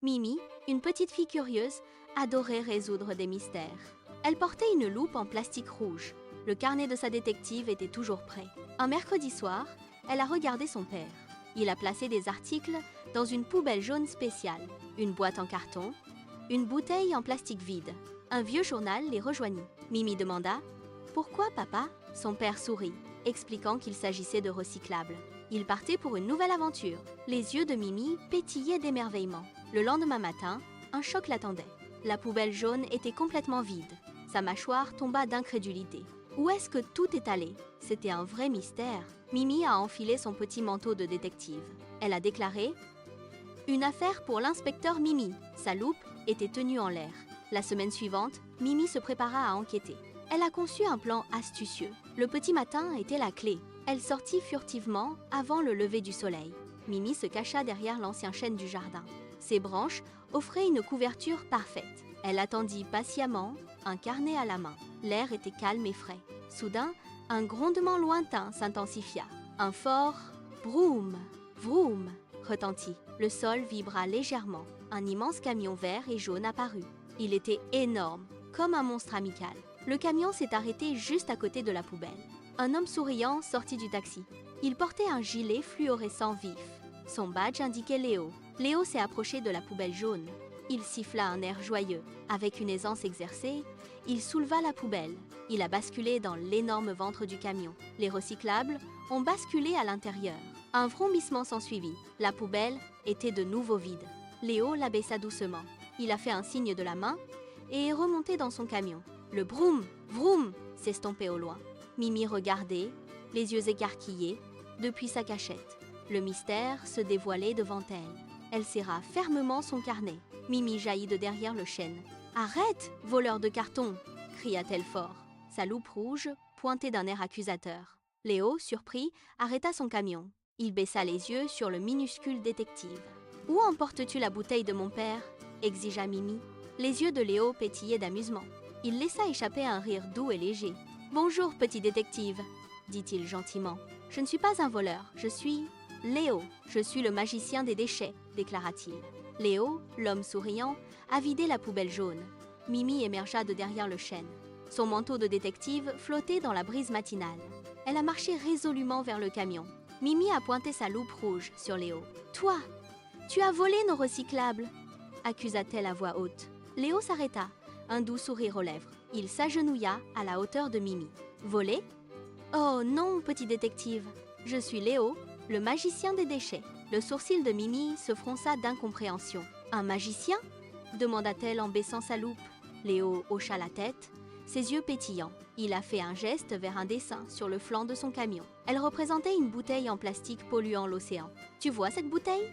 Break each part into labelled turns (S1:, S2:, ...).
S1: Mimi, une petite fille curieuse, adorait résoudre des mystères. Elle portait une loupe en plastique rouge. Le carnet de sa détective était toujours prêt. Un mercredi soir, elle a regardé son père. Il a placé des articles dans une poubelle jaune spéciale, une boîte en carton, une bouteille en plastique vide. Un vieux journal les rejoignit. Mimi demanda « Pourquoi, papa ?» Son père sourit, expliquant qu'il s'agissait de recyclables. Il partait pour une nouvelle aventure. Les yeux de Mimi pétillaient d'émerveillement. Le lendemain matin, un choc l'attendait. La poubelle jaune était complètement vide. Sa mâchoire tomba d'incrédulité. Où est-ce que tout est allé? C'était un vrai mystère. Mimi a enfilé son petit manteau de détective. Elle a déclaré « Une affaire pour l'inspecteur Mimi ». Sa loupe était tenue en l'air. La semaine suivante, Mimi se prépara à enquêter. Elle a conçu un plan astucieux. Le petit matin était la clé. Elle sortit furtivement avant le lever du soleil. Mimi se cacha derrière l'ancien chêne du jardin. Ses branches offraient une couverture parfaite. Elle attendit patiemment, un carnet à la main. L'air était calme et frais. Soudain, un grondement lointain s'intensifia. Un fort « vroom, vroom » retentit. Le sol vibra légèrement. Un immense camion vert et jaune apparut. Il était énorme, comme un monstre amical. Le camion s'est arrêté juste à côté de la poubelle. Un homme souriant sortit du taxi. Il portait un gilet fluorescent vif. Son badge indiquait Léo. Léo s'est approché de la poubelle jaune. Il siffla un air joyeux. Avec une aisance exercée, il souleva la poubelle. Il a basculé dans l'énorme ventre du camion. Les recyclables ont basculé à l'intérieur. Un vrombissement s'ensuivit. La poubelle était de nouveau vide. Léo l'abaissa doucement. Il a fait un signe de la main et est remonté dans son camion. Le broum, vroom s'estompait au loin. Mimi regardait, les yeux écarquillés, depuis sa cachette. Le mystère se dévoilait devant elle. Elle serra fermement son carnet. Mimi jaillit de derrière le chêne. « Arrête, voleur de carton !» cria-t-elle fort. Sa loupe rouge pointait d'un air accusateur. Léo, surpris, arrêta son camion. Il baissa les yeux sur le minuscule détective. « Où emportes-tu la bouteille de mon père ?» exigea Mimi. Les yeux de Léo pétillaient d'amusement. Il laissa échapper un rire doux et léger. « Bonjour, petit détective !» dit-il gentiment. « Je ne suis pas un voleur, je suis Léo. Je suis le magicien des déchets, déclara-t-il. Léo, l'homme souriant, a vidé la poubelle jaune. Mimi émergea de derrière le chêne. Son manteau de détective flottait dans la brise matinale. Elle a marché résolument vers le camion. Mimi a pointé sa loupe rouge sur Léo. « Toi, tu as volé nos recyclables !» accusa-t-elle à voix haute. Léo s'arrêta, un doux sourire aux lèvres. Il s'agenouilla à la hauteur de Mimi. « Voler ? Oh non, petit détective. Je suis Léo, le magicien des déchets. » Le sourcil de Mimi se fronça d'incompréhension. « Un magicien ?» demanda-t-elle en baissant sa loupe. Léo hocha la tête, ses yeux pétillants. Il a fait un geste vers un dessin sur le flanc de son camion. Elle représentait une bouteille en plastique polluant l'océan. « Tu vois cette bouteille ?»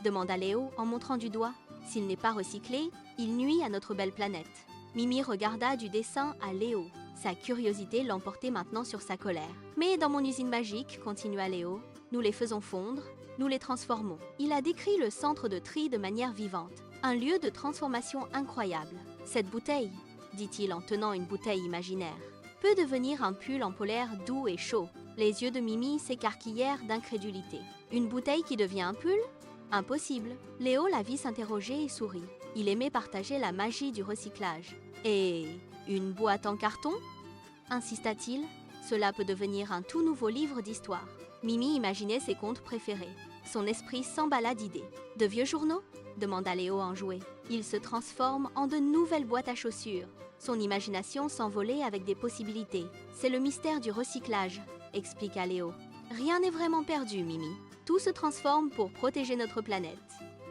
S1: demanda Léo en montrant du doigt. « S'il n'est pas recyclé, il nuit à notre belle planète. » Mimi regarda du dessin à Léo. Sa curiosité l'emportait maintenant sur sa colère. « Mais dans mon usine magique, continua Léo, nous les faisons fondre, nous les transformons. » Il a décrit le centre de tri de manière vivante, un lieu de transformation incroyable. « Cette bouteille, dit-il en tenant une bouteille imaginaire, peut devenir un pull en polaire doux et chaud. » Les yeux de Mimi s'écarquillèrent d'incrédulité. « Une bouteille qui devient un pull ? Impossible. » Léo la vit s'interroger et sourit. Il aimait partager la magie du recyclage. « Et une boîte en carton ?» insista-t-il. « Cela peut devenir un tout nouveau livre d'histoire. » Mimi imaginait ses contes préférés. Son esprit s'emballa d'idées. « De vieux journaux ?» demanda Léo enjoué. « Ils se transforment en de nouvelles boîtes à chaussures. » Son imagination s'envolait avec des possibilités. « C'est le mystère du recyclage », expliqua Léo. « Rien n'est vraiment perdu, Mimi. Tout se transforme pour protéger notre planète. »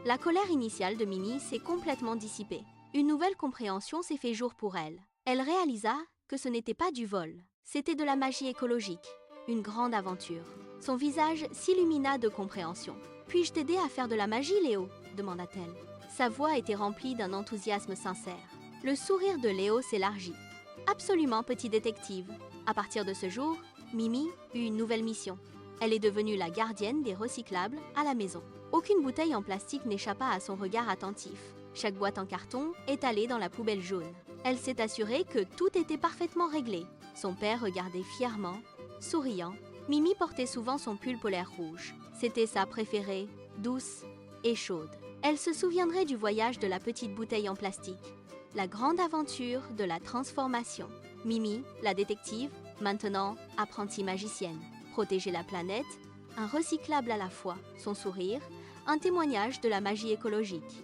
S1: La colère initiale de Mimi s'est complètement dissipée. Une nouvelle compréhension s'est fait jour pour elle. Elle réalisa que ce n'était pas du vol. C'était de la magie écologique. Une grande aventure. Son visage s'illumina de compréhension. « Puis-je t'aider à faire de la magie, Léo ?» demanda-t-elle. Sa voix était remplie d'un enthousiasme sincère. Le sourire de Léo s'élargit. « Absolument, petit détective. » À partir de ce jour, Mimi eut une nouvelle mission. Elle est devenue la gardienne des recyclables à la maison. Aucune bouteille en plastique n'échappa à son regard attentif. Chaque boîte en carton est allée dans la poubelle jaune. Elle s'est assurée que tout était parfaitement réglé. Son père regardait fièrement, souriant. Mimi portait souvent son pull polaire rouge. C'était sa préférée, douce et chaude. Elle se souviendrait du voyage de la petite bouteille en plastique, la grande aventure de la transformation. Mimi, la détective, maintenant apprentie magicienne. Protéger la planète, un recyclable à la fois, son sourire, un témoignage de la magie écologique.